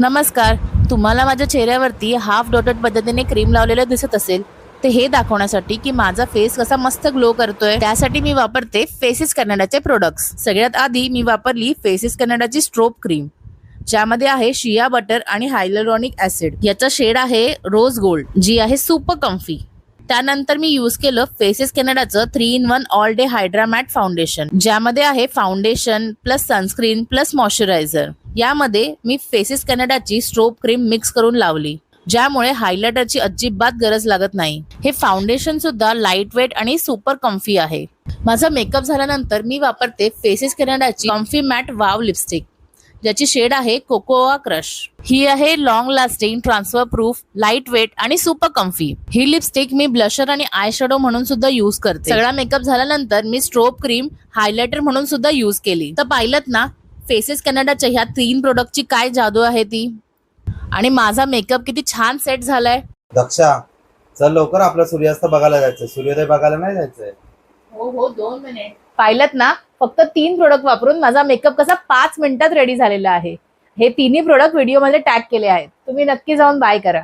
नमस्कार. तुम्हाला माझ्या चेहऱ्यावरती हाफ डॉटेड पद्धतीने क्रीम लावलेलं दिसत असेल तर हे दाखवण्यासाठी की माझा फेस कसा मस्त ग्लो करतोय त्यासाठी मी वापरते फेसेस कॅनडाचे प्रोडक्ट्स. सगळ्यात आधी मी वापरली फेसेस कॅनडाची स्ट्रोब क्रीम, ज्यामध्ये आहे शिया बटर आणि हायलुरॉनिक ऍसिड. याचा शेड आहे रोज गोल्ड, जी आहे सुपर कम्फी. त्यानंतर मी यूज केलं फेसेस कॅनडाचं 3-in-1 all day hydra matte foundation, ज्यामध्ये आहे foundation plus sunscreen plus moisturiser. यामध्ये मी फेसेस कॅनडाची स्ट्रोब क्रीम मिक्स करून लावली, ज्यामुळे हायलायटरची अजिबात गरज लागत नाही. हे फाउंडेशन सुद्धा लाईट वेट आणि सुपर कम्फी आहे. माझा मेकअप झाल्यानंतर मी वापरते फेसेस कॅनडाची कम्फी मॅट वाव लिपस्टिक, ज्याची शेड आहे कोकोआ क्रश. ही आहे long lasting, transfer proof, light weight आणि सुपर कम्फी. ही लिपस्टिक मी ब्लशर आणि आय शॅडो म्हणून सुद्धा यूज करते. सगळा मेकअप झाल्यानंतर मी स्ट्रोब क्रीम हायलायटर म्हणून सुद्धा यूज केली. तर पाहिलं ना फेसेस कॅनडाच्या ह्या 3 प्रोडक्टची काय जादू आहे ती, आणि माझा मेकअप किती छान सेट झालाय. दक्षा, चल लवकर, आपलं सूर्यास्त बघायला जायचंय, सूर्योदय बघायला नाही जायचंय. हो 2 मिनिट. पाहिलं ना फक्त 3 प्रोडक्ट वापरून माझा मेकअप कसा 5 मिनिटात रेडी झालेला आहे. हे तिन्ही प्रोडक्ट व्हिडिओमध्ये टॅग केले आहेत. तुम्ही नक्की जाऊन बाय करा.